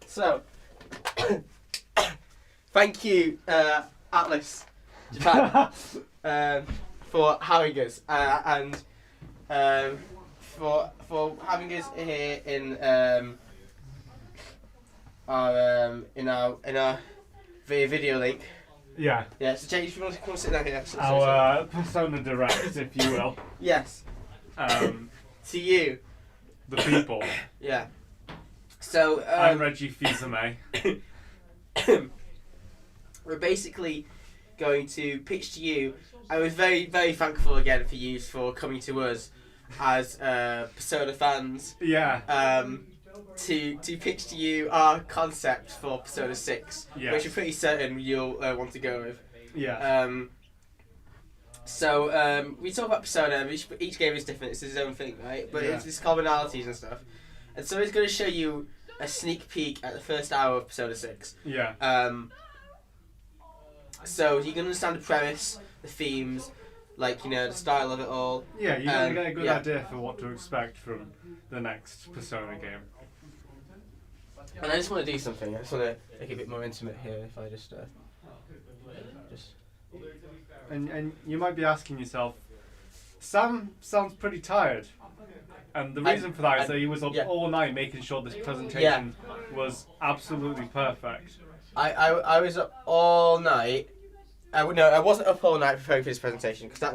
So, thank you, Atlas Japan, for having us and for having us here in our video link. Yeah. Yeah. So, Jay, if you want to come sit down here. Our Persona Direct, if you will. Yes. To you. The people. Yeah. So I'm Reggie Fils-Aimé. We're basically going to pitch to you. I was very, very thankful again for you for coming to us as Persona fans. Yeah. To pitch to you our concept for Persona 6, yes. which we're pretty certain you'll want to go with. Yeah. So we talk about Persona. Each game is different. It's its own thing, right? But it's commonalities and stuff. And so it's going to show you a sneak peek at the first hour of Persona 6. Yeah. So you can understand the premise, the themes, like, the style of it all. Yeah, you're going to get a good idea for what to expect from the next Persona game. And I just want to do something. I just want to make it a bit more intimate here. If I just. And you might be asking yourself, Sam sounds pretty tired. And the reason for that is that he was up all night making sure this presentation was absolutely perfect. I was up all night. I wasn't up all night preparing for this presentation because that,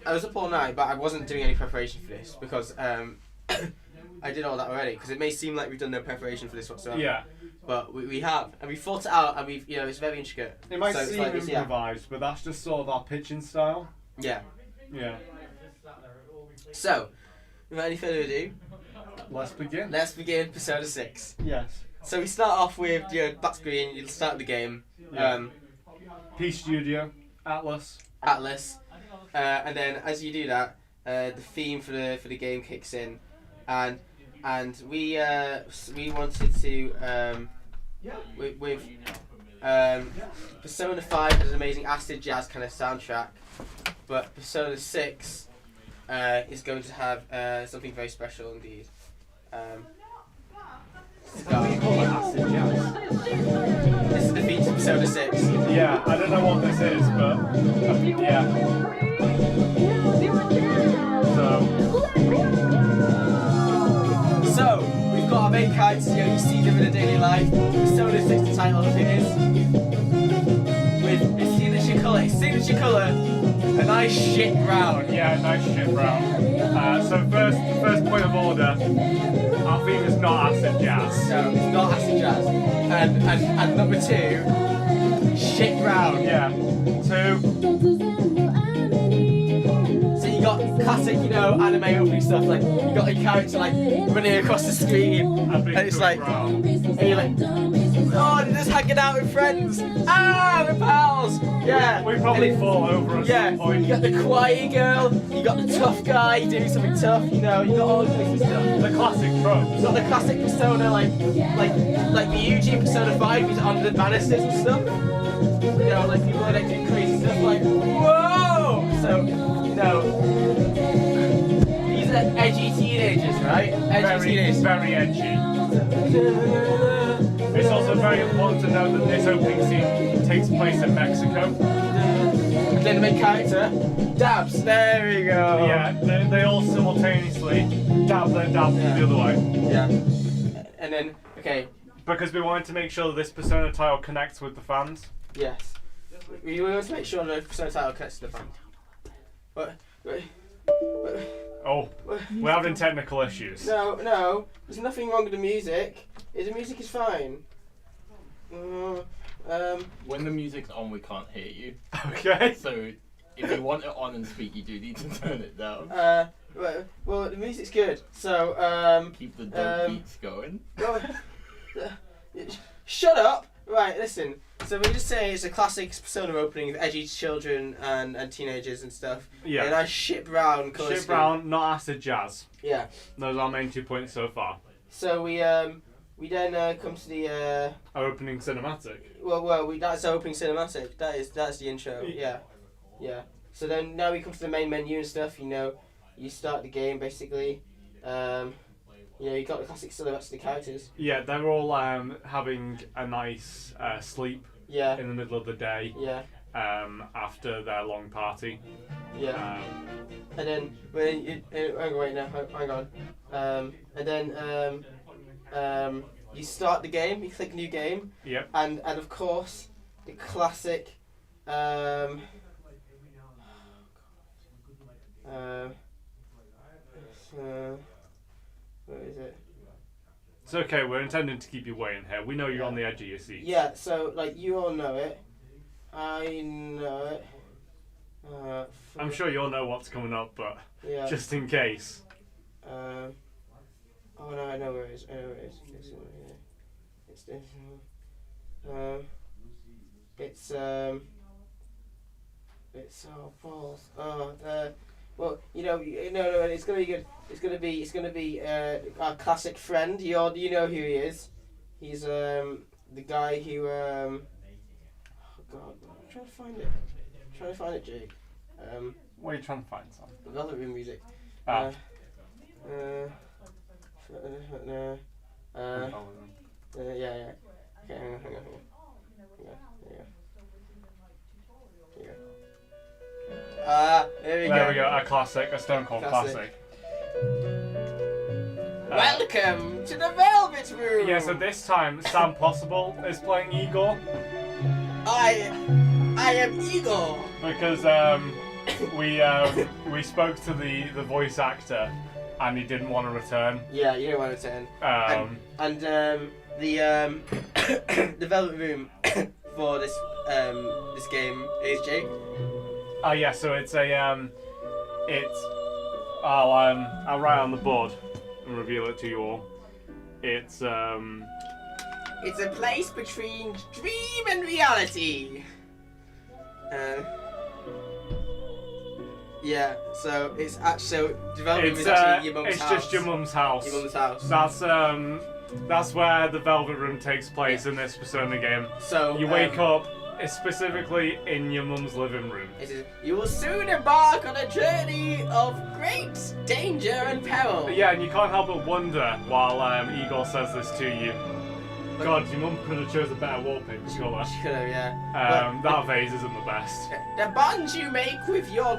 I was up all night, but I wasn't doing any preparation for this because I did all that already. Because it may seem like we've done no preparation for this whatsoever. Yeah. But we have, and we thought it out, and it's very intricate. It might seem improvised, but that's just sort of our pitching style. Yeah. Yeah. So, without any further ado, let's begin. Let's begin Persona 6. Yes. So we start off with black screen. You'll start the game. Yeah. P Studio, Atlas. And then as you do that, the theme for the game kicks in, and we wanted to with Persona 5 has an amazing acid jazz kind of soundtrack, but Persona 6 is going to have something very special indeed. Acid jazz. This is the theme to Persona 6. Yeah, I don't know what this is, but yeah. So we've got our main characters. You see them in a daily life. Persona 6, the title of it is, with its signature colour, a nice shit brown. Yeah, nice shit brown. So first point of order, our theme is not acid jazz. No, it's not acid jazz. And number 2, shit brown. Yeah. 2. So you got classic, anime opening stuff, like you got a character like running across the screen, and it's like, and you're like, oh, they're just hanging out with friends. Ah, we're pals. Yeah. We probably fall over at some point. You got the quiet girl, you got the tough guy doing something tough, you got all kinds of stuff. The classic tropes. You got the classic Persona, like the Yuji in Persona 5, he's under the banisters and stuff. Like people are like doing crazy stuff, like, whoa! So, these are edgy teenagers, right? Very edgy. It's also very important to note that this opening scene takes place in Mexico. And then the main character dabs. There we go. Yeah, they all simultaneously dab the other way. Yeah. And then, okay. Because we wanted to make sure that this Persona title connects with the fans. Yes. We want to make sure the Persona title connects to the fans. What? Oh, we're having technical issues. No, there's nothing wrong with the music. The music is fine. When the music's on, we can't hear you. Okay. So, if you want it on and speak, you do need to turn it down. Well, the music's good. So, keep the dope beats going. Shut up! Right, listen. So we just say it's a classic Persona opening of edgy children and teenagers and stuff. Yeah. And a nice shit brown colour scheme. Shit brown, not acid jazz. Yeah. Those are our main 2 points so far. So we We then come to the Our opening cinematic. that's the opening cinematic. That's the intro. Yeah. So then now we come to the main menu and stuff. You start the game basically. You got the classic silhouettes of the characters. Yeah, they're all having a nice sleep. Yeah. In the middle of the day. Yeah. After their long party. Yeah. And then hang on. And then you start the game. You click new game. Yep. And of course the classic. What is it? It's okay, we're intending to keep you waiting here. We know you're on the edge of your seat. Yeah, so, you all know it. I know it. I'm sure you'll know what's coming up, but just in case. Oh, no, I know where it is. It's this. It's balls. Well, no, it's gonna be good. It's gonna be our classic friend. You know who he is. He's the guy who oh God, I'm trying to find it. Jake. What are you trying to find, Sam? The Velvet Room music. Ah. Yeah. Okay, hang on. There we go. A classic, a Stone Cold classic. Welcome to the Velvet Room. Yeah, so this time Sam Possible is playing Igor. I am Igor. Because we spoke to the voice actor and he didn't want to return. Yeah, you didn't want to return. And the the Velvet Room for this game is Jake. Yeah, so it's I'll write on the board and reveal it to you all. It's a place between dream and reality. Yeah, so it's actually development is actually your mum's house. It's just your mum's house. Your mum's house. That's where the Velvet Room takes place in this Persona game. So you wake up. It's specifically in your mum's living room. You will soon embark on a journey of great danger and peril. Yeah, and you can't help but wonder while Igor says this to you. God, your mum could have chosen a better wallpaper colour. She could have, yeah. That vase isn't the best. The bonds you make with your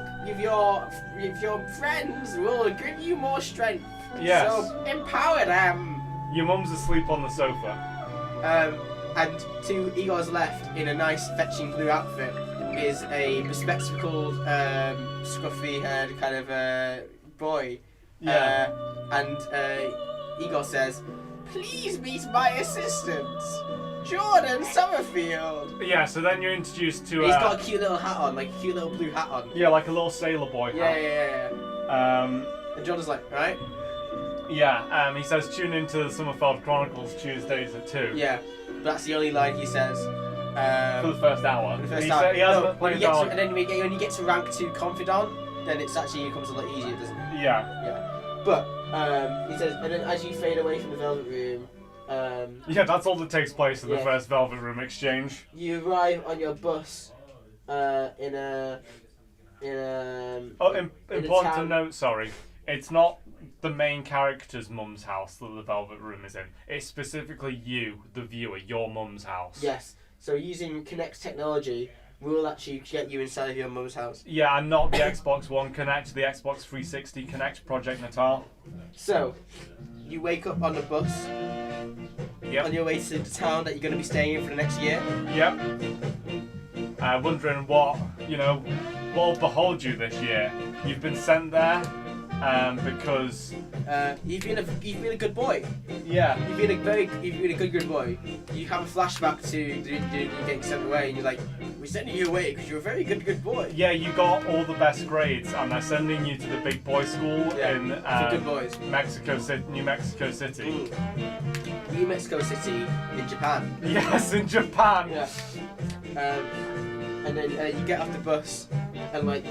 friends will give you more strength. Yes. So empower them. Your mum's asleep on the sofa. And to Igor's left, in a nice fetching blue outfit, is a bespectacled, scruffy-haired kind of boy. Yeah. And Igor says, "Please meet my assistant, Jordan Summerfield." Yeah, so then you're introduced to... He's got a cute little hat on, like a cute little blue hat on. Yeah, like a little sailor boy hat. Yeah. And Jordan's like, right? Yeah, he says, "Tune into the Summerfield Chronicles Tuesdays at 2. Yeah, that's the only line he says. For the first hour. For the first hour. He hasn't played hour. And then when you get to rank 2 Confidant, then it becomes a lot easier, doesn't it? Yeah. But he says, and then as you fade away from the Velvet Room, yeah, that's all that takes place in the first Velvet Room exchange. You arrive on your bus important to note, sorry, it's not the main character's mum's house that the Velvet Room is in. It's specifically you, the viewer, your mum's house. Yes. So using Kinect technology, we'll actually get you inside of your mum's house. Yeah, and not the Xbox One Kinect, the Xbox 360 Kinect Project Natal. So, you wake up on the bus. Yep. On your way to the town that you're going to be staying in for the next year. Yep. Wondering what will behold you this year. You've been sent there because you've been a good boy. Yeah. You've been a good boy. You have a flashback to you getting sent away, and you're like, "We're sending you away because you're a very good boy." Yeah, you got all the best grades, and they're sending you to the big boy school in good boys. New Mexico City. New Mexico City in Japan. Yes, in Japan. Yeah. And then you get off the bus, and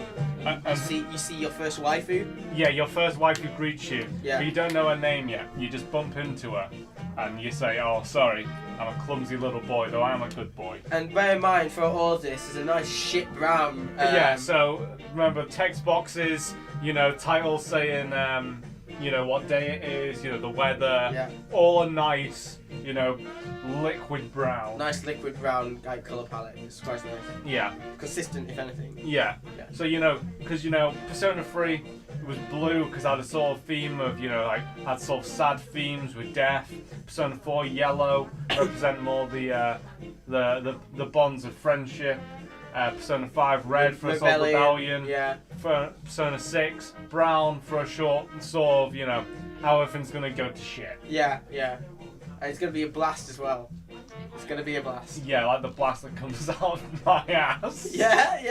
you see your first waifu. Yeah, your first waifu greets you. Yeah. But you don't know her name yet. You just bump into her. and you say, "Oh, sorry, I'm a clumsy little boy, though I am a good boy." And bear in mind, for all of this, there's a nice shit brown. Yeah. So remember, text boxes. Titles saying, what day it is. The weather. Yeah. All are nice. Liquid brown. Nice liquid brown like colour palette. It's quite nice. Yeah. Consistent, if anything. Yeah. Yeah. So because Persona 3 was blue because I had a sort of theme of had sort of sad themes with death. Persona 4 yellow represent more the bonds of friendship. Persona 5 red for a sort of rebellion. Yeah. For Persona 6 brown for a short sort of how everything's gonna go to shit. Yeah. And it's gonna be a blast as well. It's gonna be a blast. Yeah, like the blast that comes out of my ass. Yeah.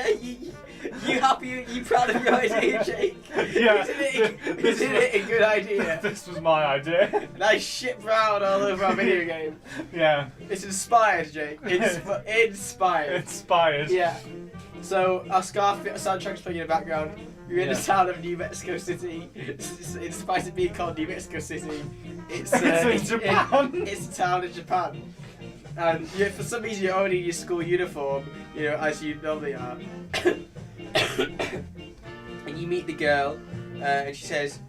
You happy? You proud of your idea, Jake? Yeah. Isn't it a good idea? This was my idea. Nice shit brown all over our video game. Yeah. It's inspired, Jake. Inspired. Inspired. Yeah. So our soundtrack's playing in the background. You're in the town of New Mexico City. In spite of being called New Mexico City, it's in Japan. It's a town in Japan. And for some reason you're already in your school uniform, as you normally are. And you meet the girl, and she says,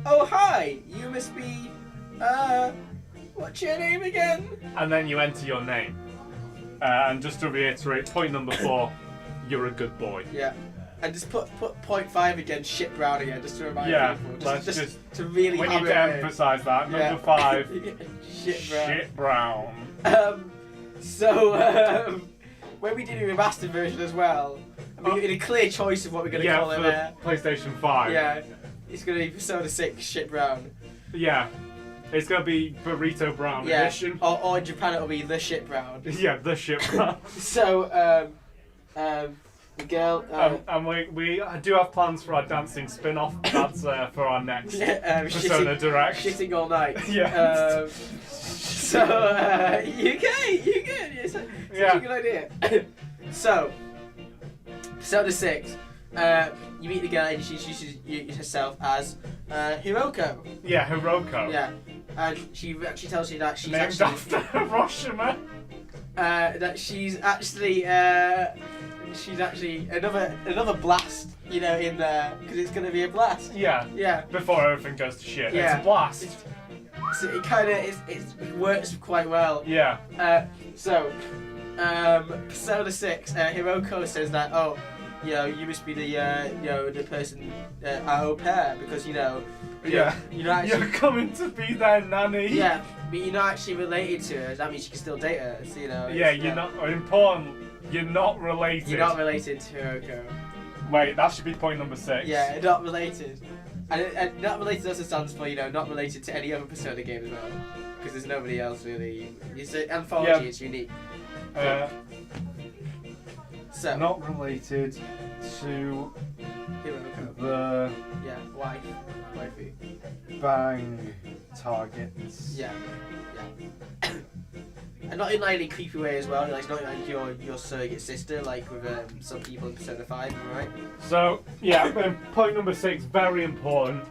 "Oh hi, you must be, what's your name again?" And then you enter your name. And just to reiterate, point number 4, you're a good boy. Yeah. And just put 0.5 again, shit brown again, just to remind people. Just to really we hammer need to it in. emphasise that. Number 5, shit brown. brown. When we did a remastered version as well, we made a clear choice of what we're going to call it there. For PlayStation 5. Yeah, it's going to be Persona 6 shit brown. Yeah. It's going to be Burrito Brown edition. Or in Japan it'll be the shit brown. Yeah, the shit brown. So, the girl... and we do have plans for our dancing spin-off. That's for our next Persona Direct. Shitting all night. Yeah. You good. It's a good idea. So, Persona 6. You meet the girl and she introduces herself as Hiroko. Yeah, Hiroko. Yeah. And she tells you that she's named after Hiroshima. That she's actually another blast, in there, because it's going to be a blast. Yeah. Yeah. Before everything goes to shit. Yeah. It's a blast. So it kind of it works quite well. Yeah. Persona 6, Hiroko says that, you must be the person, our au pair, because you're not actually, you're coming to be their nanny. Yeah, but you're not actually related to her. That means you can still date her. So, Yeah, you're not important. You're not related. You're not related to Hiroko. Wait, that should be point number 6. Yeah, not related. And not related also stands for, not related to any other Persona game as well. Because there's nobody else really. It's an anthology, Yeah. it's unique. So. Not related to Hiroko. the Wifey. bang targets. Yeah. And not in any creepy way as well. It's not like your surrogate sister, like with some people in Persona 5, right? So point number 6, very important.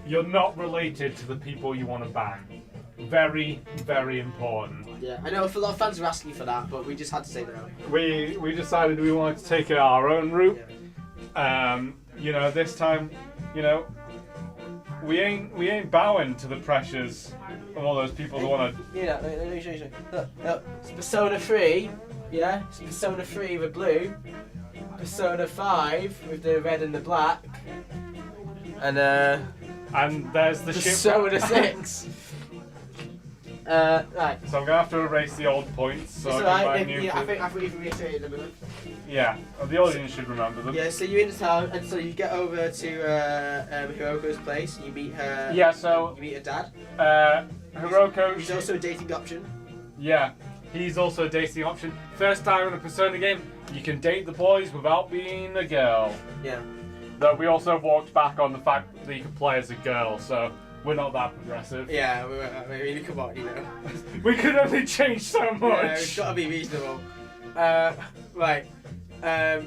You're not related to the people you want to bang. Very, very important. Yeah, I know a lot of fans are asking for that, but we just had to say that. We decided we wanted to take it our own route. Yeah. This time, we ain't bowing to the pressures of all those people who want to. Yeah, let me show you. Look, it's Persona 3. Yeah, it's Persona 3 with blue. Persona 5 with the red and the black. And there's the Persona 6. Right. So I'm gonna have to erase the old points. So it's alright. I think we've reiterated them enough. Yeah, the audience should remember them. Yeah, so you're in town, and so you get over to Hiroko's place, and you meet her. Yeah, so you meet her dad. Hiroko. He's also a dating option. Yeah, he's also a dating option. First time in a Persona game, you can date the boys without being a girl. Yeah. Though we also walked back on the fact that you can play as a girl, so we're not that progressive. Yeah, I mean, come on, We could only change so much. Yeah, it's got to be reasonable. Right.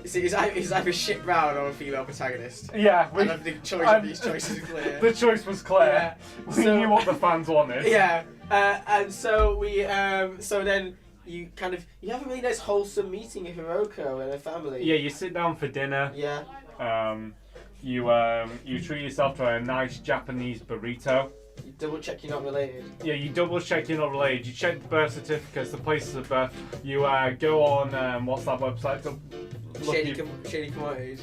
Is either shit brown or a female protagonist. Yeah, and the choice of these choices is clear. The choice was clear. Yeah. We knew what the fans wanted. Yeah. And so so then you have a really nice wholesome meeting with Hiroko and her family. Yeah, you sit down for dinner. Yeah. You treat yourself to a nice Japanese burrito. You double check you're not related. Yeah, you double check you're not related. You check the birth certificates, the places of birth. You go on what's that website? Shady Commodities.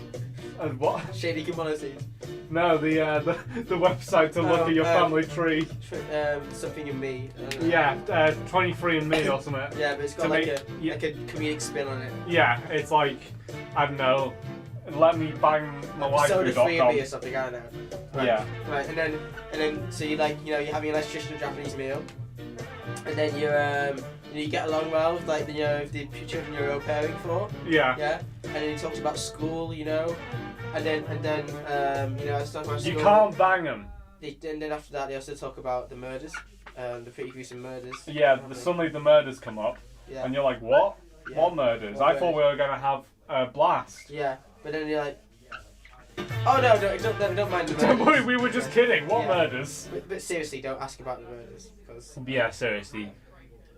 What? Shady Commodities. No, the website to look at your family tree. Something in me. Yeah, 23andMe or something. Yeah, but it's got like a comedic spin on it. Yeah, it's like, I don't know, let me bang my wife Episode through 3andMe or something, I don't know. Right. Yeah. Right, and then so you're having a nice traditional Japanese meal, and then you get along well with the children you're au pairing for. Yeah. Yeah. And then he talks about school, and then I talk about school. You can't bang them. And then after that, they also talk about the murders, the pretty gruesome murders. Yeah, suddenly the murders come up, and you're like, what? Yeah. What murders? I thought we were gonna have a blast. Yeah, but then you're like, oh no, don't mind the murders. Don't worry, we were just kidding. What murders? But seriously, don't ask about the murders because. Yeah, seriously.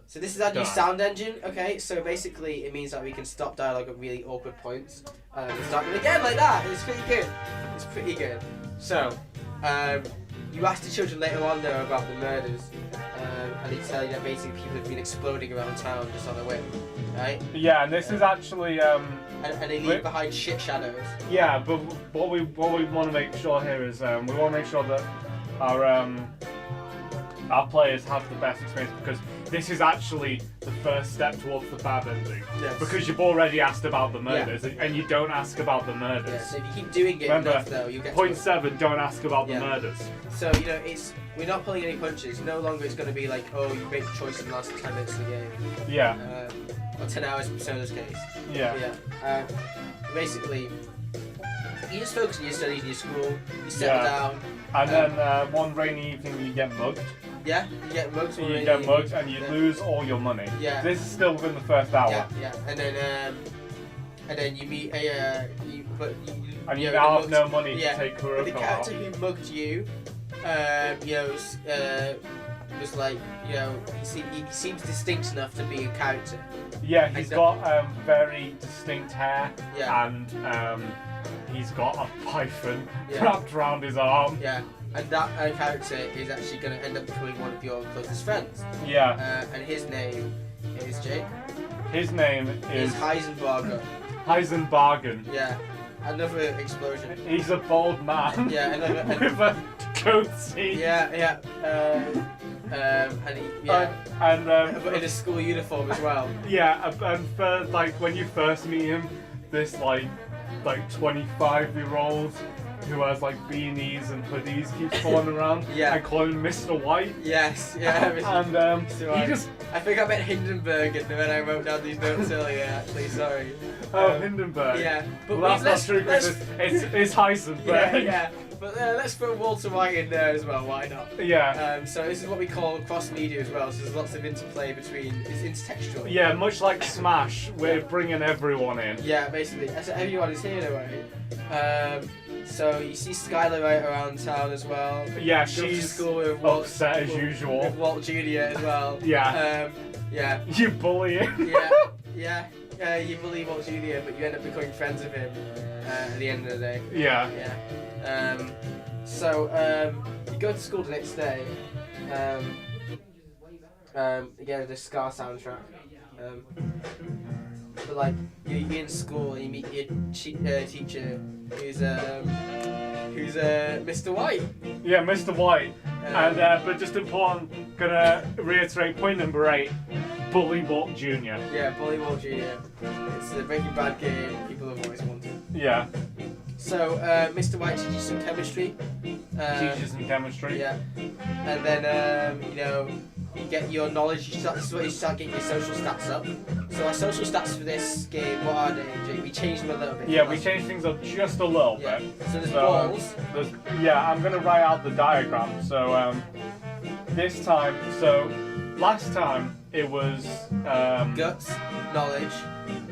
So this is our new sound engine, okay? So basically, it means that we can stop dialogue at really awkward points and start it again like that. It's pretty good. It's pretty good. So, you ask the children later on though about the murders, and they tell you that basically people have been exploding around town just on a whim, right? Yeah, and this is actually and they leave behind shit shadows. Yeah, but what we want to make sure here is we want to make sure that our players have the best experience, because this is actually the first step towards the bad ending. Yes. Because you've already asked about the murders, and you don't ask about the murders. Yeah, so if you keep doing it enough though, you get Point 7, don't ask about the murders. So, we're not pulling any punches. No longer it's going to be like, oh, you make a choice in the last 10 minutes of the game. Yeah. Or 10 hours in Persona's case. Yeah. Yeah. Basically, you just focus on your studies in your school, you settle down. And then one rainy evening you get mugged. Yeah, you get mugged. You get mugged and you lose all your money. Yeah. This is still within the first hour. Yeah. And then you meet you now have no money to take Kuroko but the character who mugged you, was like, he seems distinct enough to be a character. Yeah, he's got very distinct hair. Yeah. And he's got a python wrapped around his arm. Yeah. And that character is actually going to end up becoming one of your closest friends. Yeah. And his name is Jake. His name is Heisenberger. Heisenbargen. Yeah. Another explosion. He's a bald man. Yeah. With a goatee. Yeah. But in a school uniform as well. Yeah. And for when you first meet him, this 25-year-old who has beanies and hoodies keeps following around. Yeah. I call him Mr. White. Yes, yeah. And he just. I think I meant Hindenburg when I wrote down these notes earlier. Actually, sorry. Oh, Hindenburg. Yeah, but well, that's not true because it's Heisenberg. Yeah. But let's put Walter White in there as well. Why not? Yeah. So this is what we call cross media as well. So there's lots of interplay between. It's intertextual. Yeah, much like Smash, we're bringing everyone in. Yeah, basically. So everyone is here in a way. So you see Skylar right around town as well. Yeah, Goes to she's school with Walt, upset as usual. With Walt Jr. as well. Yeah. Yeah. You bully him. Yeah. You bully Walt Jr., but you end up becoming friends with him at the end of the day. Yeah. So you go to school the next day. Again, the Scar soundtrack. But you're in school and you meet your teacher who's Mr. White. Yeah, Mr. White. But just important, gonna reiterate point number 8. Bully Walt Jr. Yeah, Bully Walt Jr. It's the Breaking Bad game people have always wanted. Yeah. So Mr. White teaches you some chemistry. Teaches some chemistry. Yeah. And then you get your knowledge. This is where you start getting your social stats up. So our social stats for this game, what are they, Jake? We changed them a little bit. Yeah, we changed things up just a little bit. So there's balls. I'm gonna write out the diagram. So this time, last time it was guts, knowledge,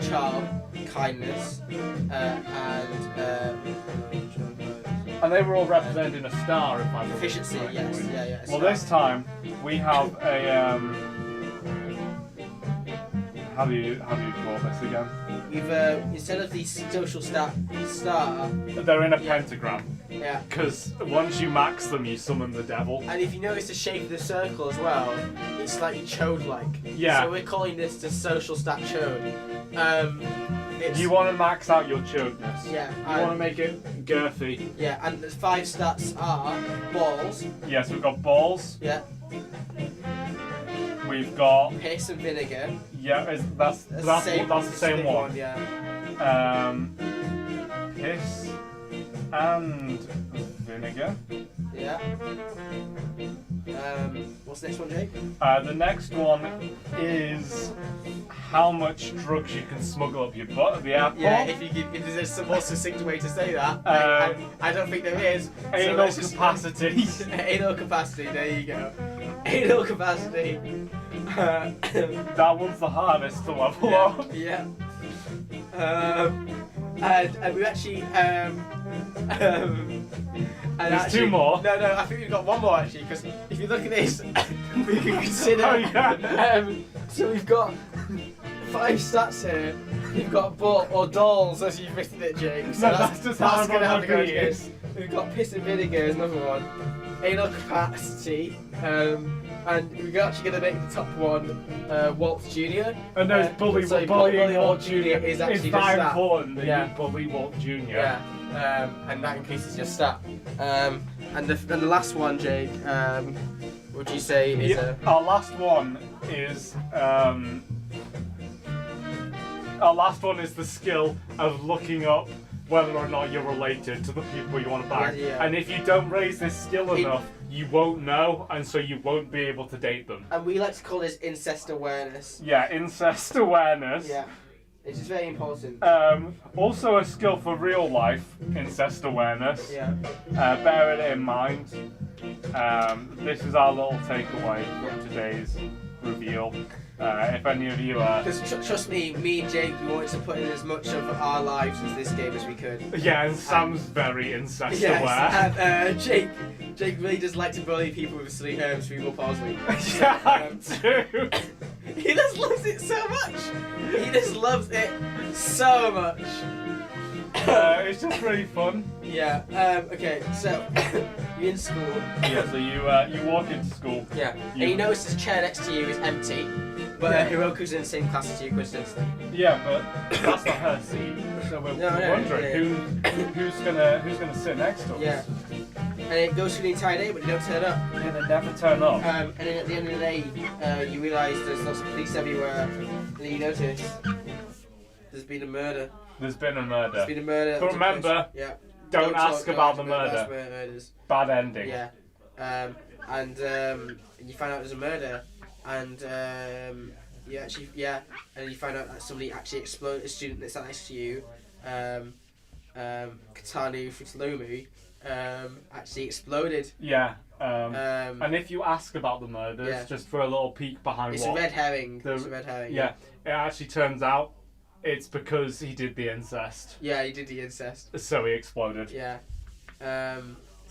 charm, kindness, and And they were all representing a star, if I remember Efficiency, correctly. yes, yeah. Well, this time we have a how do you call this again? We've instead of the social star, They're in a pentagram. yeah. Because once you max them, you summon the devil. And if you notice the shape of the circle as well, it's slightly chode-like. Yeah. So we're calling this the social stat chode. You want to max out your chodeness. Yeah. You want to make it girthy. Yeah, and the 5 stats are balls. Yeah, so we've got balls. Yeah. We've got Piss and vinegar. yeah. That's the same one. Yeah. Piss and vinegar. Yeah. What's the next one, Jake? The next one is how much drugs you can smuggle up your butt at the airport. Yeah, if there's a more succinct way to say that, I don't think there is. Anal capacity. Anal capacity, there you go. Anal capacity. That one's the hardest to level up. Yeah. And we actually and There's actually, 2 more. No, I think we've got 1 more actually, because if you look at this, we can consider. Oh, yeah. So we've got 5 stats here. We've got butt or dolls, as you've written it, Jake. So No, that's just how going to have to go it again. is. We've got piss and vinegar is another one. Anal capacity. And we're actually going to make the top one Walt Jr. And there's bully Walt Jr. is actually it's just very that. important that Yeah. you bully Walt Jr. Yeah, and that increases your stat. And the last one, Jake, would you say is Our last one is the skill of looking up whether or not you're related to the people you want to bang. Yeah. And if you don't raise this skill enough, you won't know, and so you won't be able to date them. And we like to call this incest awareness. Yeah, incest awareness. Yeah, it's just very important. Also a skill for real life, incest awareness. Yeah. Bear it in mind. This is our little takeaway from today's reveal. If any of you are... Because trust me and Jake, we wanted to put in as much of our lives into this game as we could. Yeah, and Sam's very incest aware. Yes, and Jake really does like to bully people with cerebral palsy. Yeah, I do. He just loves it so much. He just loves it so much. It's just really fun. Yeah. Okay. So you're in school. Yeah. So you walk into school. Yeah. And you notice the chair next to you is empty, but Hiroko's in the same class as you, coincidentally. Yeah, but that's not her seat. So we're wondering who's gonna sit next to us. Yeah. And it goes through the entire day, but they don't turn up. Yeah, they never turn up. And then at the end of the day, you realise there's lots of police everywhere, and then you notice there's been a murder. There's been a murder. There's been a murder. But remember, don't ask about the murder. Murders. Bad ending. Yeah. And you find out there's a murder, and and you find out that somebody actually exploded. A student that's next to you, Katanu Futalomu, actually exploded. Yeah. And if you ask about the murders, just for a little peek behind it's a red herring. It's a red herring. Yeah. It actually turns out it's because he did the incest. Yeah, he did the incest. So he exploded. Yeah.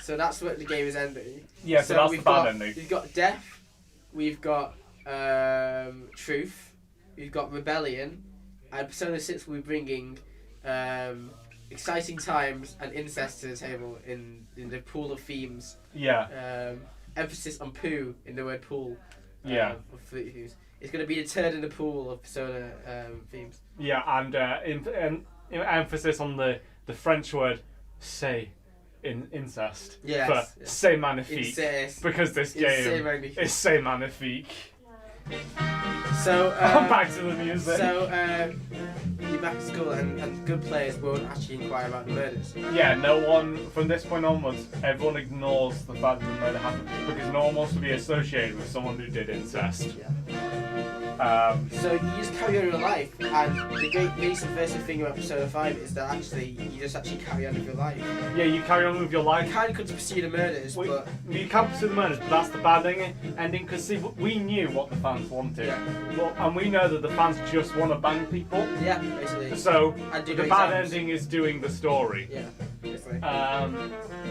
So that's what the game is ending. Yeah, so that's the bad ending. We've got death, we've got truth, we've got rebellion, and Persona 6 will be bringing exciting times and incest to the table in the pool of themes. Yeah. Emphasis on poo in the word pool. Yeah. Of themes. It's going to be the turd in the pool of Persona themes. Yeah, and emphasis on the French word "c'est" in incest. Yes. For "c'est magnifique." Incest. Because this game is "c'est magnifique." So back to the music. So you're back at school, and good players won't actually inquire about the murders. Yeah, no one from this point onwards. Everyone ignores the fact that the murder happened because no one wants to be associated with someone who did incest. Yeah. So you just carry on your life, and the great really subversive thing about Persona 5 is that actually you just actually carry on with your life. Yeah, you carry on with your life. You kind of could pursue the murders, but you can't pursue the murders, but that's the bad ending. Because see, we knew what the fans wanted, and we know that the fans just want to bang people. Yeah, basically. So and do the bad ending is doing the story. Yeah. Basically.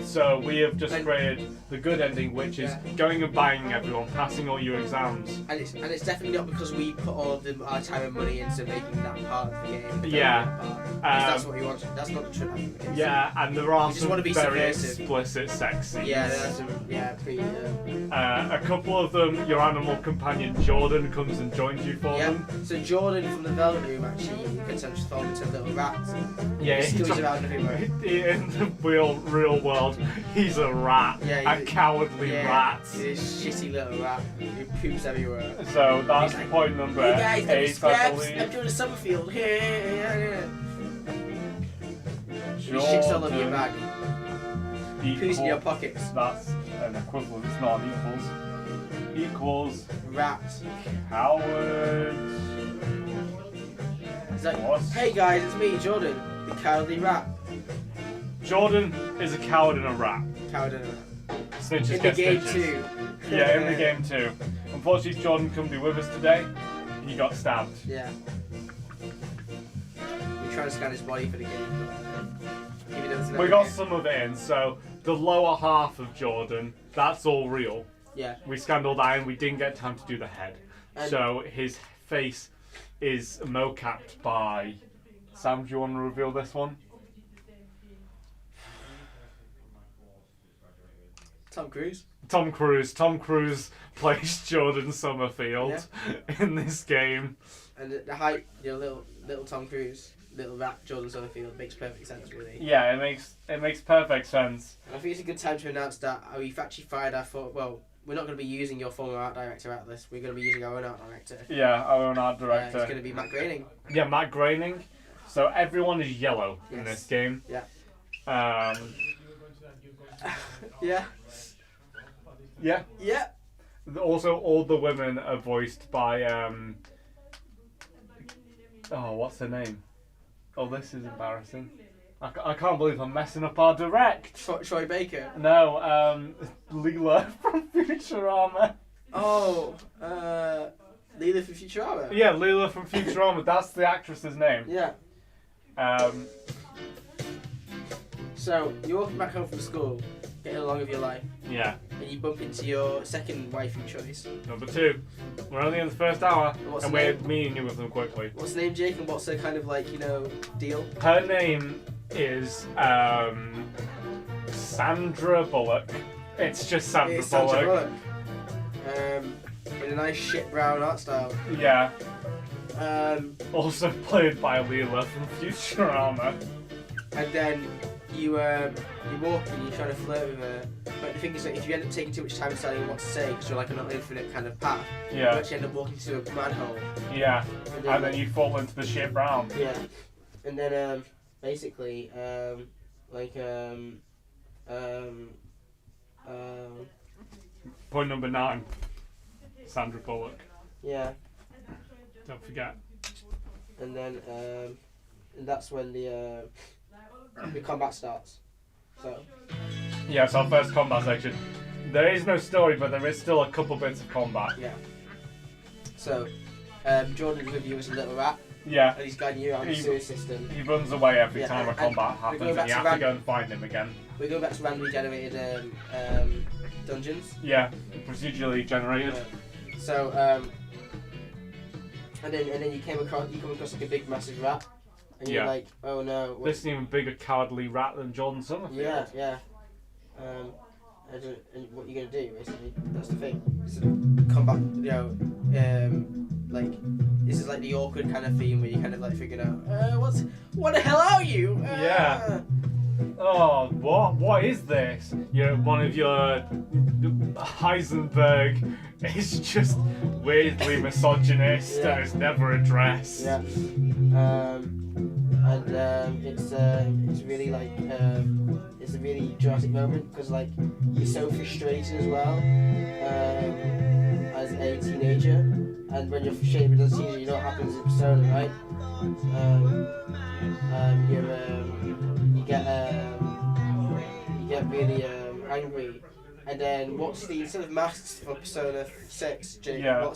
So we have just created the good ending, which is going and buying everyone, passing all your exams. And it's definitely not because we put all of our time and money into making that part of the game. That's what we want. That's not the truth. Yeah, and there are some want to be very subversive. explicit sex scenes. Pretty. A couple of them, your animal companion Jordan comes and joins you for them. So Jordan from the Velvet Room actually can transform into a little rat. Yeah, he scurries around everywhere. In the real world, he's a rat. A cowardly rat. He's a shitty little rat who poops everywhere. So that's point number 8, I believe. I'm doing a Summerfield. He Jordan shits all over your bag. Poos in your pockets. That's an equivalent, it's not an equals. Rat. Coward. He's like, hey guys, it's me, Jordan, the cowardly rat. Jordan is a coward and a rat. Coward and a rat. Snitches in get the game stitches. too. Yeah, in the game too. Unfortunately, Jordan couldn't be with us today. He got stabbed. Yeah. We try to scan his body for the game. We got some of it in, so the lower half of Jordan, that's all real. Yeah. We scanned all that and we didn't get time to do the head. So his face is mocapped by... Sam, do you want to reveal this one? Tom Cruise. Tom Cruise plays Jordan Summerfield in this game. And the height, little Tom Cruise, little rat Jordan Summerfield makes perfect sense, really. Yeah, it makes perfect sense. And I think it's a good time to announce that we've actually fired we're not going to be using your former art director Atlas. We're going to be using our own art director. Yeah, our own art director. It's going to be Matt Groening. Yeah, Matt Groening. So everyone is yellow in this game. Yeah. Yeah. Yeah. Also, all the women are voiced by what's her name? Oh, this is embarrassing. I can't believe I'm messing up our direct. Troy Baker. No, Leela from Futurama. Oh, Leela from Futurama. Yeah, Leela from Futurama. That's the actress's name. Yeah. So you're walking back home from school, getting along with your life. Yeah. And you bump into your second waifu choice. Number 2. We're only in the first hour, and we're meeting you with them quickly. What's the name, Jake, and what's the kind of deal? Her name is Sandra Bullock. It's just Sandra Bullock. In a nice shit brown art style. Yeah. Also played by Leela from Futurama. And then you walk and you try to flirt with her. But the thing is that if you end up taking too much time deciding what to say, because you're like on an infinite kind of path, you actually end up walking to a manhole. Yeah. And then you fall into the shit brown. Yeah. And then basically point number 9. Sandra Bullock. Yeah. Don't forget. And then and that's when the combat starts. So. Yeah, it's our first combat section. There is no story, but there is still a couple bits of combat. Yeah. So, Jordan's with you as a little rat. Yeah. And he's guiding you around the sewer system. He runs away every time a combat happens, and you have to go and find him again. We're going back to randomly generated dungeons. Yeah, procedurally generated. So, and then you come across like a big massive rat, and you're like, oh no. This is an even bigger cowardly rat than Jordan Summerfield. Yeah. And what are you gonna do, basically? That's the thing. It's a combat, this is like the awkward kind of theme where you kind of like figuring out, what the hell are you? Yeah. Oh, what is this? One of your Heisenberg is just weirdly misogynist and it's never addressed. Yeah. It's really it's a really dramatic moment because you're so frustrated as well as a teenager, and when you're frustrated as a teenager, you know what happens in Persona, right? You get really angry, and then what's the instead of masks for Persona 6, Jake? Yeah.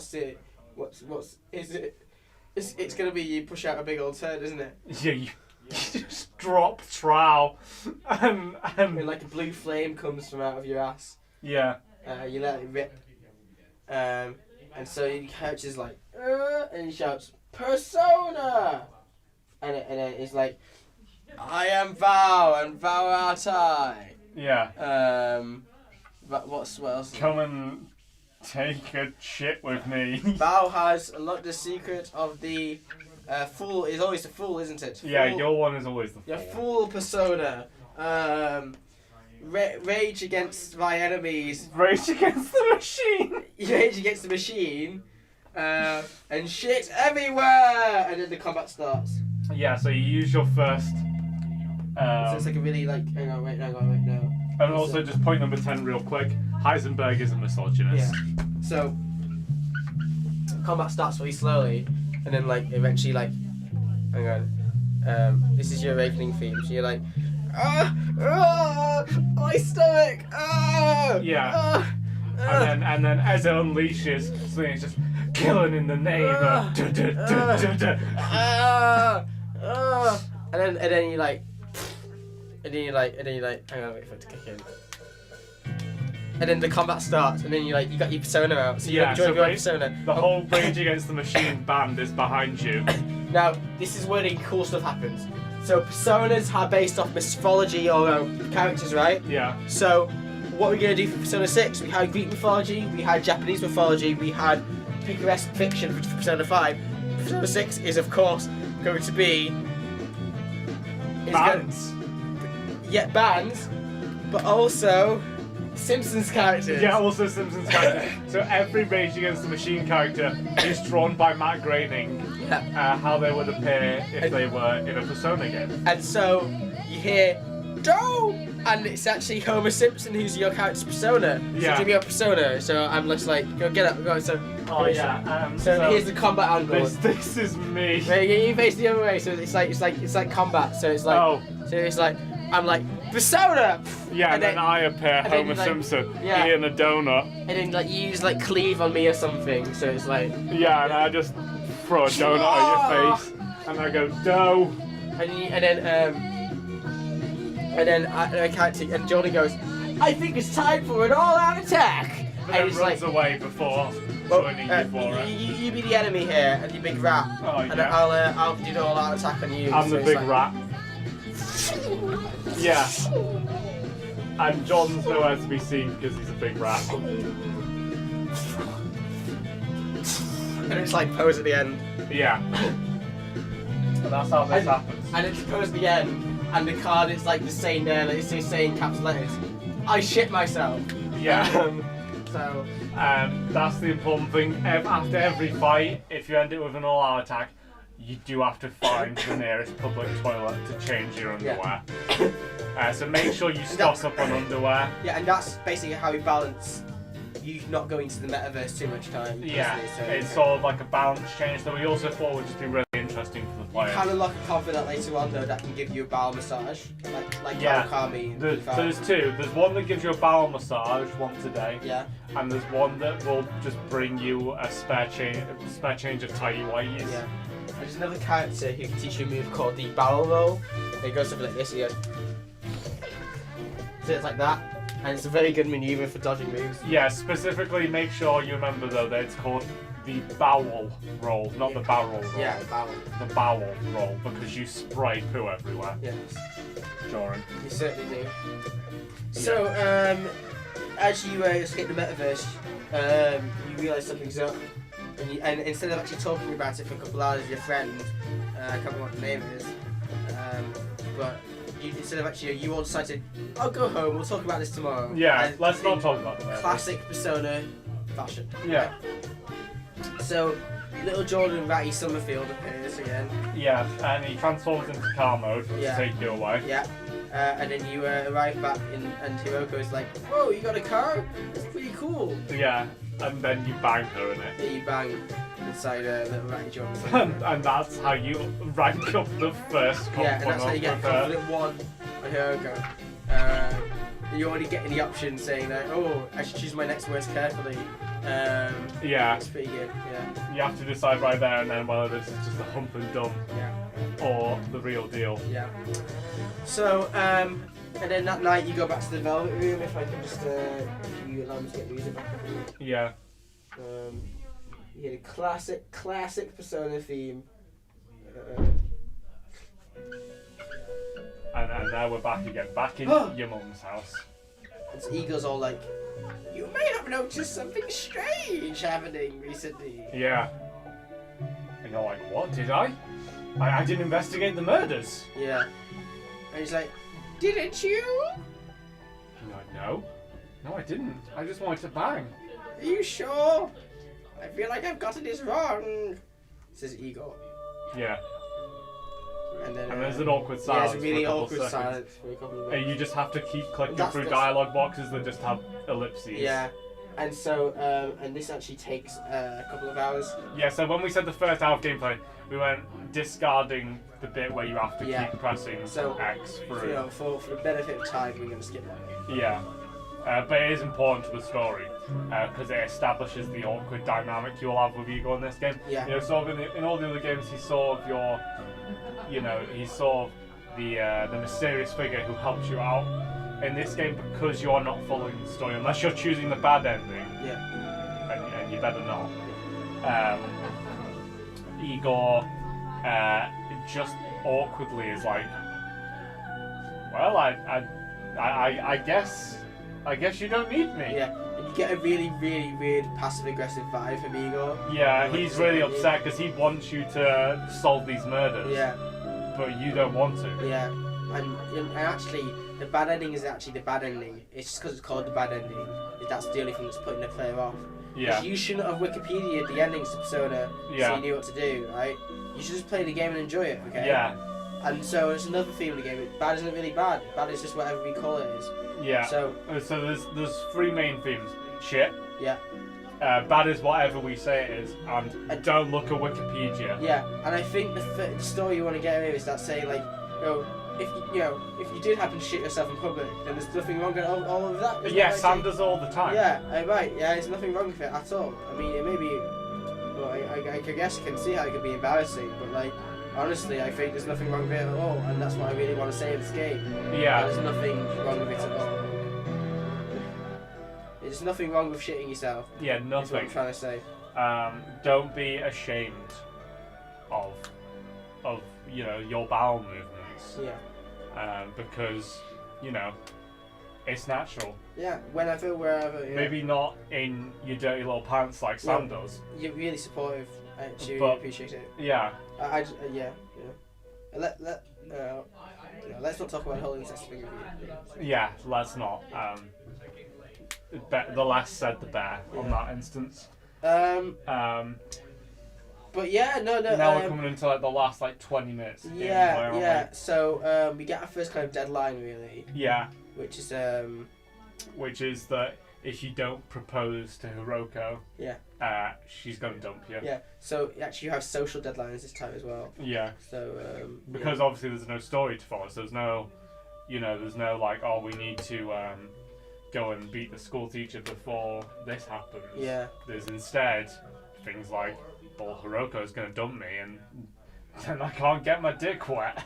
It's gonna be you push out a big old turd, isn't it? Yeah, you just drop trow, and And like a blue flame comes from out of your ass. yeah. You let it rip. And so your character's like, and he shouts, Persona! And then it's like, I am Val, and Val art I. Yeah. But what else? Come and take a shit with me. Val has unlocked the secret of the fool. Is always the fool, isn't it? Yeah, Fool, your one is always the your fool. fool persona. Rage against my enemies. Rage against the machine. Rage against the machine. And shit everywhere. And then the combat starts. Yeah, so you use your first. So it's like a really like. Hang on, wait, no. And also, just point number 10 real quick. Heisenberg is a misogynist. Yeah. So combat starts really slowly, and then like eventually like, hang on, this is your awakening theme. So you're like, my stomach, Yeah. And then as it unleashes, something is just killing in the name of. And then you like. And then you like, hang on, wait for it to kick in. And then the combat starts, and then you got your persona out. So you're enjoying your persona. The whole Rage Against the Machine band is behind you. Now, this is where the cool stuff happens. So personas are based off mythology or characters, right? Yeah. So what we're gonna do for Persona 6, we had Greek mythology, we had Japanese mythology, we had picaresque fiction for Persona 5. Persona 6 is of course going to be Bands. Bands, but also Simpsons characters. Yeah, also Simpsons characters. So every Rage Against the Machine character is drawn by Matt Groening. Yeah. How they would appear if they were in a Persona game. And so you hear Joe, and it's actually Homer Simpson who's your character's persona. Yeah. So give me your persona. So I'm just like, go get up, go. So. Oh yeah. So here's the combat angle. This is me. Wait, you face the other way. So it's like combat. So it's like. Oh. So it's like I'm like persona. Yeah, and then I appear and then, Homer like, Simpson yeah. eating a donut. And then like you use like cleave on me or something. So it's like. Yeah, and I just throw a donut at your face, and I go dough. And then I can't see. And Johnny goes, I think it's time for an all-out attack. But And then he's runs like, away before joining you for it. you be the enemy here, and you big rat. Oh, and yeah. I'll do the all-out attack on you. I'm So the it's big like, rat. Yeah. And John's nowhere to be seen because he's a big rat. And it's like pose at the end. Yeah. And that's how this happens. And it's pose at the end, and the card is like the saying there, like it's saying caps letters. I shit myself. Yeah. So. That's the important thing. After every fight, if you end it with an all-out attack, you do have to find the nearest public toilet to change your underwear. So make sure you stock up on underwear. Yeah, and that's basically how we balance you not going to the metaverse too much time. Yeah, So, it's sort of like a balance change that we also thought would just be really interesting for the you players. can unlock a confidant later on though that can give you a bowel massage, like Yeah. Kami. So there's two. There's one that gives you a bowel massage once a day, Yeah. and there's one that will just bring you a spare change of tidy whities. Yeah. There's another character who can teach you a move called the barrel roll. It goes something like this. You go. So it's like that, and it's a very good maneuver for dodging moves. Yeah, specifically make sure you remember though that it's called the bowel roll, not the barrel roll. Yeah, bowel. The bowel roll, because you spray poo everywhere. Yes. Joran. You certainly do. So, as you escape the metaverse, you realise something's up, and instead of actually talking about it for a couple hours with your friend, I can't remember what the name is, but instead of actually, you all decided, I'll go home, we'll talk about this tomorrow. Yeah, And let's not in talk about that. classic Persona fashion. Yeah. So, little Jordan Ratty Summerfield appears again. Yeah, and he transforms into car mode Yeah. to take you away. Yeah. And then you arrive back in, and Hiroko's like, whoa, you got a car? That's pretty cool. Yeah, and then you bang her in it. Yeah, you bang inside little Ratty Jordan. And that's how you rank up the first comp Yeah, and that's how you get with her. confident one on Hiroko. You're already getting the option saying that, oh, I should choose my next words carefully. Yeah, It's pretty good, yeah. you have to decide right there and then whether this is just a hump and dump. Yeah. or the real deal. Yeah. So, and then that night you go back to the Velvet Room. If I can just, if you allow me to get the music back. Yeah. You had a classic Persona theme. And now we're back again, back in your mum's house. And so Eagle's all like, "You may have noticed something strange happening recently." Yeah. And you're like, what, did I didn't investigate the murders. Yeah. And he's like, "Didn't you? I'm like, no, I didn't. I just wanted to bang. Are you sure? I feel like I've gotten this wrong," says Igor. Yeah. And then there's an awkward silence. Yeah, it's a really for a couple awkward seconds. silence for a couple of minutes. And you just have to keep clicking That's through the- dialogue boxes that just have ellipses. Yeah. And so, and this actually takes a couple of hours. Yeah, so when we said the first hour of gameplay, we went discarding the bit where you have to keep pressing X through. You know, for the benefit of time, we're going to skip that. Yeah. But it is important to the story because it establishes the awkward dynamic you'll have with Igor in this game. Yeah. You know, sort of in all the other games, he's sort of your, he's sort of the mysterious figure who helps you out. In this game, because you are not following the story, unless you're choosing the bad ending, and you better not. Igor just awkwardly is like, well, I guess you don't need me. Yeah, and you get a really, really weird passive-aggressive vibe from Igor. Yeah, Like, he's really upset because he wants you to solve these murders. Yeah. But you don't want to. Yeah, and actually, the bad ending is actually the bad ending. It's just because it's called the bad ending. That's the only thing that's putting the player off. Yeah. You shouldn't have Wikipedia'd the endings to Persona so you knew what to do, right? You should just play the game and enjoy it, okay? Yeah. And so it's another theme of the game. Bad isn't really bad. Bad is just whatever we call it is. Yeah. So there's three main themes. Shit. Yeah. Bad is whatever we say it is, and don't look at Wikipedia. Yeah, and I think the story you want to get away with is that saying like, if you did happen to shit yourself in public, then there's nothing wrong with all of that. Yeah, Sam does all the time. Yeah, right. Yeah, there's nothing wrong with it at all. I mean, it may be. Well, I guess I can see how it could be embarrassing, but like, honestly, I think there's nothing wrong with it at all, and that's what I really want to say in this game. Yeah. There's nothing wrong with it at all. There's nothing wrong with shitting yourself. Yeah, Is what nothing. I'm trying to say. Don't be ashamed of your bowel movements. Yeah. Because it's natural. Yeah, whenever, wherever. Yeah. Maybe not in your dirty little pants like Sam does. You're really supportive. I actually But- really appreciate it. Yeah. Let's not talk about the whole incest thing. Yeah, let's not. The less said, the better on that instance. But yeah, no. Now we're coming into like the last 20 minutes. of gameplay, aren't we? So we get our first kind of deadline really. Yeah. Which is Which is that if you don't propose to Hiroko, yeah, she's gonna dump you. yeah. So actually, you have social deadlines this time as well. Yeah. So because obviously there's no story to follow, so there's no, there's no we need to go and beat the school teacher before this happens. Yeah. There's instead things like, well, Hiroko's gonna dump me and then I can't get my dick wet.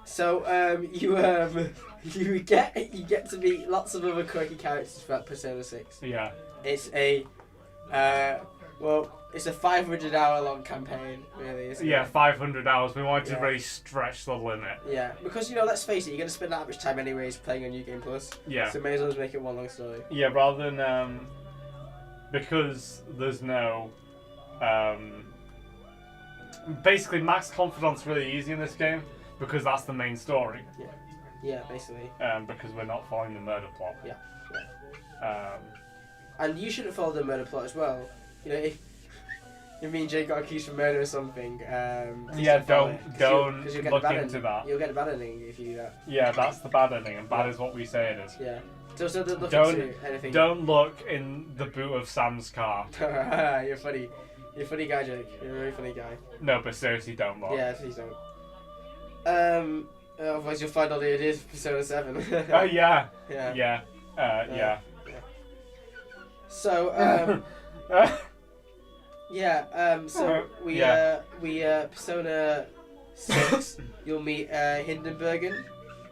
So you get to meet lots of other quirky characters throughout Persona 6. Yeah. It's a it's a 500-hour long campaign, really. Isn't Yeah, it? 500 hours. We wanted to Yeah. really stretch the limit. Yeah, because let's face it, you're gonna spend that much time anyways playing on New Game Plus. Yeah. So may as well just make it one long story. Yeah, rather than because there's no basically max confidant's really easy in this game because that's the main story. Yeah, basically. Because we're not following the murder plot. Yeah. Um, And you shouldn't follow the murder plot as well. If me and Jay got accused of murder or something, yeah, don't because you'll get look the bad into that. You'll get the bad ending if you do that. Yeah, that's the bad ending, and bad is what we say it is. Yeah. So don't look Don't- into anything. Don't look in the boot of Sam's car. You're funny. You're a funny guy, Jake. You're a very funny guy. No, but seriously, don't look. Yeah, please don't. Otherwise you'll find all the ideas for Persona 7. Oh yeah. Yeah. Yeah. Yeah. So so we Persona 6, you'll meet Hindenburgen.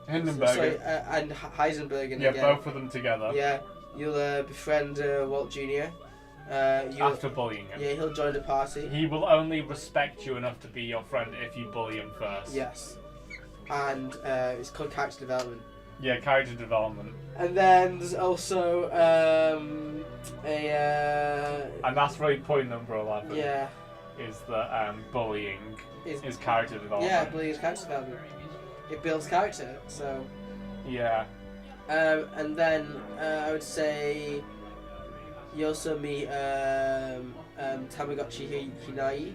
Hindenburg. Sorry, and Heisenbergen Yeah, again. both of them together. Yeah, you'll befriend Walt Jr. After bullying him. Yeah, he'll join the party. He will only respect you enough to be your friend if you bully him first. Yes. And it's called character development. Yeah, character development. And then there's also And that's really point number 11. Yeah. Is that bullying is character development. Yeah, bullying is character development. It builds character, so... Yeah. And then I would say you also meet Tamagotchi Hinai,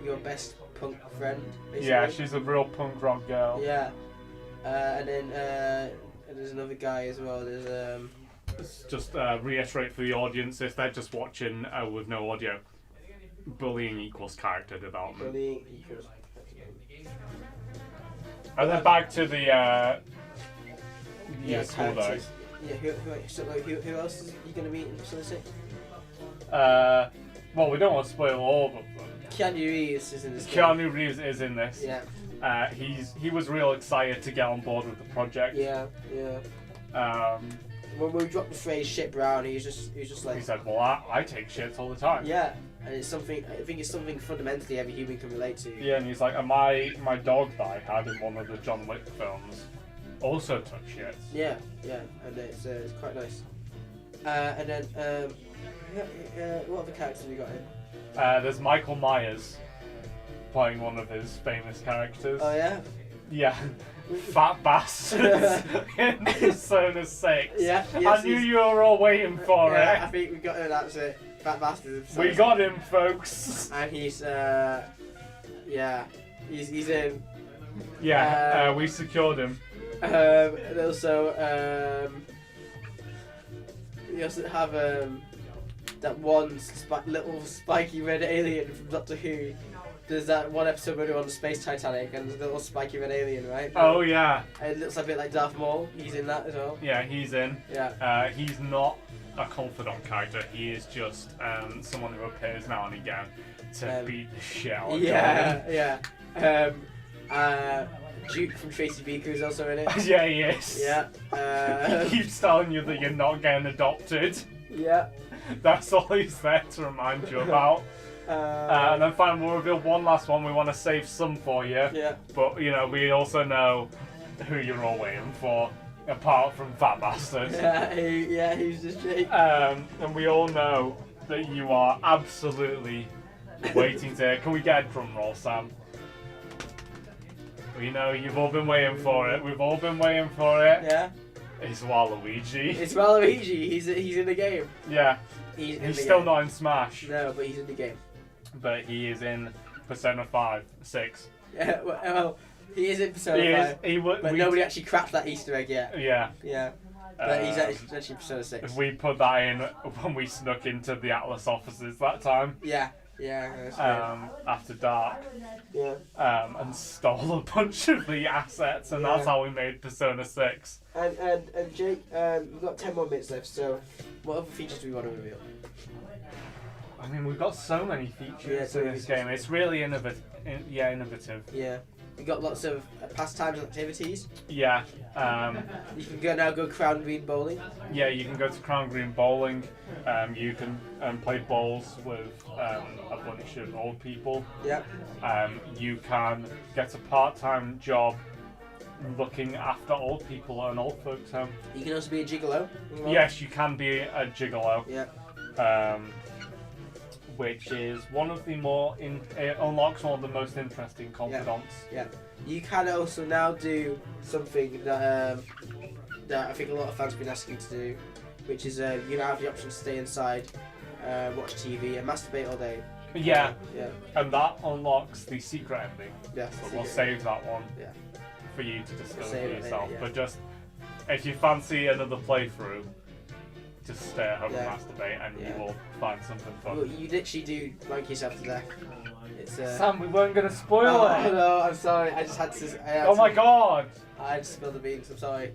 your best punk friend, basically. Yeah, she's a real punk rock girl. Yeah. And then there's another guy as well. There's Just reiterate for the audience, if they're just watching with no audio, bullying equals character development. bullying equals. And then back to the school though. characters. Yeah, who else is you going to meet in Persona 6? Well, we don't want to spoil all of them. Keanu Reeves is in this game. Keanu Reeves is in this. Yeah. He was real excited to get on board with the project. Yeah. When we dropped the phrase "shit brown," he was just like. He said, "Well, I take shits all the time." Yeah, and it's something. I think it's something fundamentally every human can relate to. Yeah, and he's like, and my dog that I had in one of the John Wick films also took shits. Yeah, and it's quite nice. And then what other characters have we got in? There's Michael Myers playing one of his famous characters. Oh yeah. Yeah. Fat bastards in Persona 6. Yeah. I knew you were all waiting for I it. think we got him. That's it. Fat bastard. We got him, folks. And he's he's in. Yeah, we secured him. And also we also have that one little spiky red alien from Doctor Who. There's that one episode where they're on the space Titanic and there's a little spiky red alien, right? Oh yeah. And it looks a bit like Darth Maul. He's in that as well. Yeah, he's in. Yeah. He's not a confidant character. He is just someone who appears now and again to beat the shit out of Yeah. Duke from Tracy Beaker is also in it. Yeah, he is. Yeah. He keeps telling you that you're not getting adopted. Yeah. That's all he's there to remind you about. And then finally we'll reveal one last one. We want to save some for you. Yeah. But, we also know who you're all waiting for, apart from Fat Bastard. Yeah, he's just Jake. And we all know that you are absolutely waiting to... Can we get a drum roll, Sam? We know you've all been waiting for it. We've all been waiting for it. Yeah. It's Waluigi. It's Waluigi. He's in the game. Yeah. He's still not in Smash. No, but he's in the game. But he is in Persona 6. Yeah, well, he is in Persona 5. But nobody actually cracked that Easter egg yet. Yeah. Yeah. But he's actually Persona 6. We put that in when we snuck into the Atlas offices that time. Yeah. That's right. After dark. Yeah. And stole a bunch of the assets, and that's how we made Persona 6. And Jake, we've got 10 more minutes left, so what other features do we want to reveal? I mean, we've got so many features in this game. It's really innovative. Yeah. We got lots of pastimes and activities. Yeah. You can go Crown Green bowling. Yeah, you can go to Crown Green bowling. You can play bowls with a bunch of old people. Yeah. You can get a part-time job looking after old people at an old folks home. You can also be a gigolo. Yes, you can be a gigolo. Yeah. Which is one of the more it unlocks one of the most interesting confidants. Yeah. You can also now do something that I think a lot of fans have been asking to do, which is you now have the option to stay inside, watch TV, and masturbate all day. Yeah. Yeah. And that unlocks the secret ending. Yes. But we'll save that one. Yeah. For you to discover for Save it yourself. later, yeah. But just if you fancy another playthrough, just stay at home and masturbate, and you will find something fun. Well, you literally do wank yourself to death. It's Sam, we weren't going to spoil it. No, I'm sorry. I just had to. Oh my god! I had to spill the beans. I'm sorry.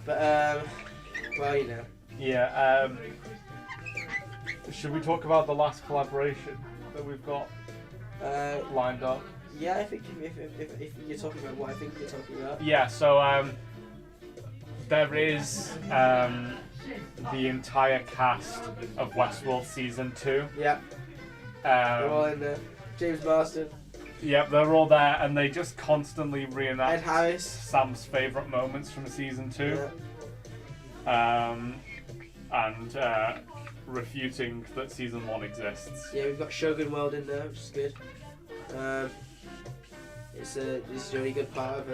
Well, you know. Yeah. Should we talk about the last collaboration that we've got? lined up. Yeah, I think if you're talking about what I think you're talking about. Yeah, so there is the entire cast of Westworld Season 2. Yeah. They're all in there. James Marsden. Yep, they're all there, and they just constantly reenact Ed Harris. Sam's favourite moments from Season 2. Yeah. And refuting that Season 1 exists. Yeah, we've got Shogun World in there, which is good. This is a really good part of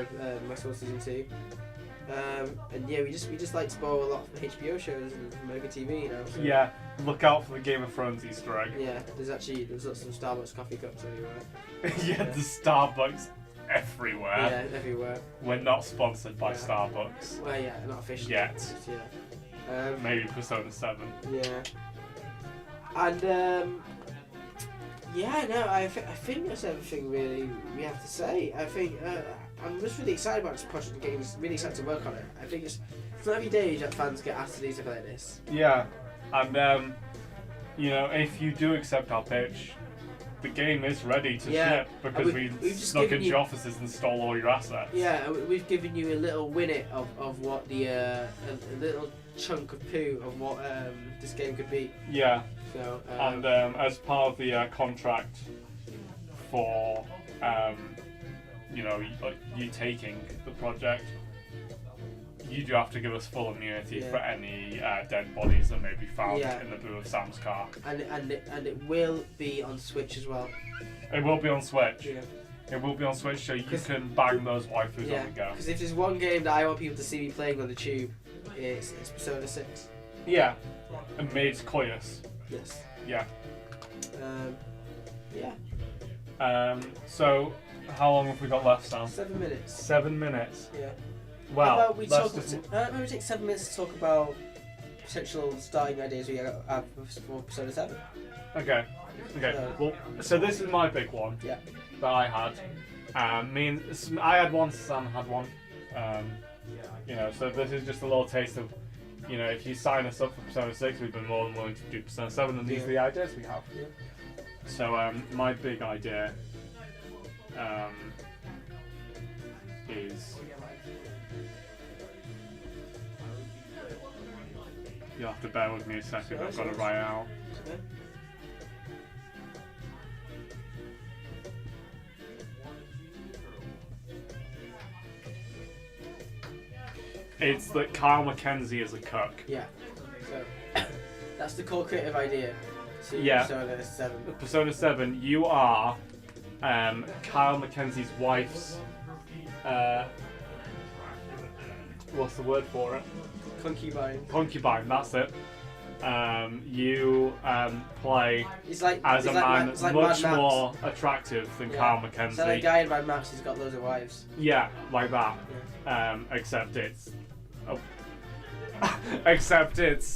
Westworld Season 2. And yeah, we just like to borrow a lot from HBO shows and American TV, you know. So. Yeah, look out for the Game of Thrones Easter egg. Yeah, there's lots of Starbucks coffee cups everywhere. Yeah, there's Starbucks everywhere. Yeah, everywhere. We're not sponsored by Starbucks. Well, yeah, not officially. Yet. Yeah. Maybe Persona 7. Yeah. And yeah, no, I think that's everything really we have to say. I think I'm just really excited about this project and getting really excited to work on it. I think it's not every day that fans get asked to do something like this. Yeah, and you know, if you do accept our pitch, the game is ready to ship because we've snuck into your offices and stole all your assets. Yeah, we've given you a little winnet of what the a little chunk of poo of what this game could be. Yeah. So and as part of the contract for you know, you taking the project, you do have to give us full immunity for any dead bodies that may be found in the boot of Sam's car. And it will be on Switch as well. It will be on Switch. Yeah. It will be on Switch, so you can bang those waifus on the go. Because if there's one game that I want people to see me playing on the tube, it's Persona 6. Yeah. And made coitus. Yes. Yeah. Yeah. So, how long have we got left, Sam? 7 minutes. 7 minutes. Yeah. Well, how about we maybe take 7 minutes to talk about potential starting ideas we have for Persona 7. Okay. Well, so this is my big one. Yeah. That I had. I had one. Sam had one. You know, so this is just a little taste of, you know, if you sign us up for Persona 6, we've been more than willing to do Persona 7, and these are the ideas we have. Yeah. So my big idea is, you'll have to bear with me a second, I've got to write it out. Okay. It's that Kyle Mackenzie is a cook. Yeah. So that's the core creative idea. Persona 7. Persona 7, you are Kyle Mackenzie's wife's what's the word for it? Concubine, that's it. You play as a man that's much more attractive than Kyle Mackenzie. So the guy in Mad Max, he's got loads of wives. Yeah, like that. Yeah. Except it's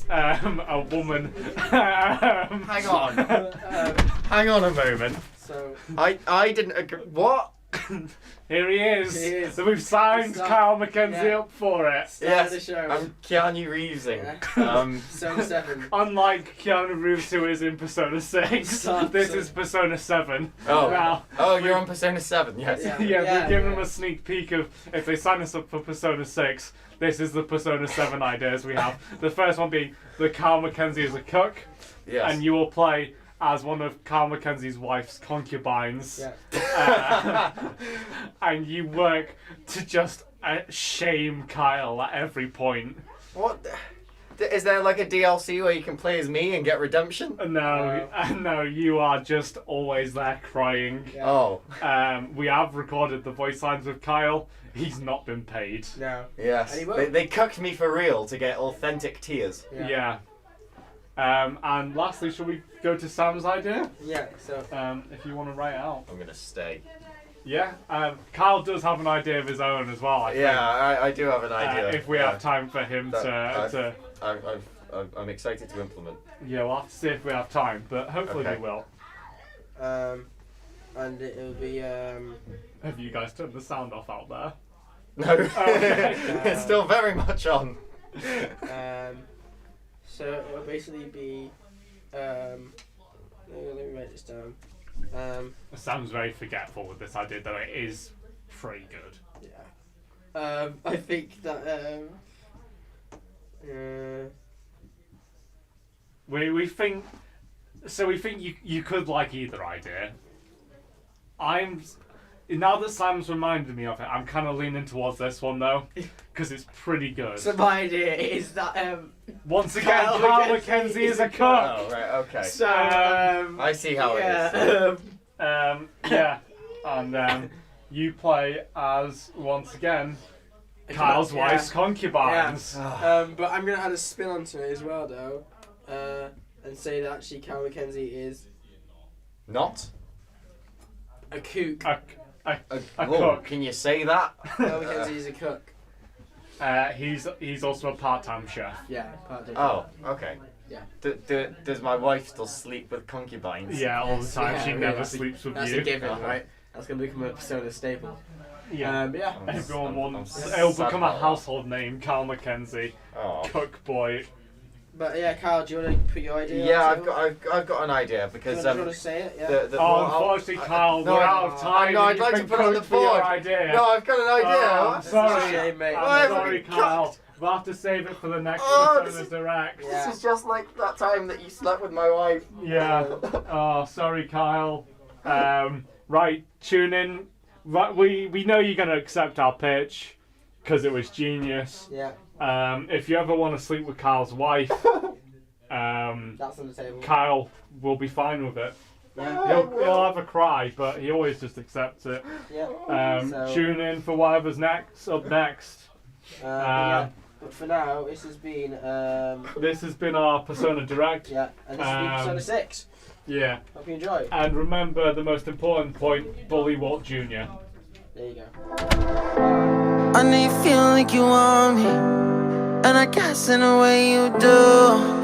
a woman. Hang on. Hang on a moment. So I didn't agree. What? Here he is. So we've signed Kyle Mackenzie up for it. Start of the show. I'm Keanu Reevesing. Persona 7. Unlike Keanu Reeves, who is in Persona 6, this is Persona 7. Oh, now, you're on Persona 7, yes. We're giving them a sneak peek of, if they sign us up for Persona 6, this is the Persona 7 ideas we have. The first one being that Kyle Mackenzie is a cook, and you will play as one of Kyle Mackenzie's wife's concubines. And you work to just shame Kyle at every point. What? Is there like a DLC where you can play as me and get redemption? No, you are just always there crying. Yeah. Oh. We have recorded the voice lines with Kyle. He's not been paid. No. Yes. They cucked me for real to get authentic tears. Yeah. And lastly, shall we go to Sam's idea? Yeah, so if you want to write it out. I'm gonna stay. Yeah, Kyle does have an idea of his own as well, I think. I do have an idea. If we have time for him I'm excited to implement. Yeah, we'll have to see if we have time, but hopefully we will. And it'll be Have you guys turned the sound off out there? No. Okay. It's still very much on. So it'll basically be let me write this down. It sounds very forgetful with this idea, though it is pretty good. Yeah. I think that we think you could like either idea. Now that Sam's reminded me of it, I'm kind of leaning towards this one though, because it's pretty good. so my idea is that Once again, Carl Mackenzie is a cook. Oh, right, okay. so I see how it is. Yeah, and you play as once again Kyle's wife's concubines. But I'm gonna add a spin onto it as well though, and say that actually Carl Mackenzie is Not? a kook. A Whoa, cook. can you say that? Carl Mackenzie is a cook. He's also a part-time chef. Yeah, part-time. Oh, okay. Yeah. Does my wife still sleep with concubines? Yeah, all the time. Yeah, she yeah, never sleeps with That's you. a given, right? That's gonna become a Persona staple. Yeah. Yeah. Everyone wants. I'm It'll sad become a about that. household name. Carl Mackenzie, Oh. cook boy. But yeah, Carl, do you want to put your idea? Yeah, on I've got an idea Do because you want to say it? Yeah. Unfortunately, Carl, no, we're out of time. No, I'd You've like to been put it on the cooked for your board. idea. No, I've got an idea. Oh, I'm sorry, Shame, mate. Why I'm have sorry, we Carl. cooked? We'll have to save it for the next Oh, Persona Direct. Yeah. This is just like that time that you slept with my wife. Yeah. Oh, sorry, Kyle. Right, tune in. Right, we know you're gonna accept our pitch because it was genius. Yeah. If you ever want to sleep with Kyle's wife, That's on the table. Kyle will be fine with it. Yeah. He'll have a cry, but he always just accepts it. Yeah. So- Tune in for whatever's up next. But for now, this has been This has been our Persona Direct. yeah, and this has been Persona 6. Yeah. Hope you enjoy. And remember the most important point: bully Walt Jr. There you go. I know you feel like you want me, and I guess in a way you do.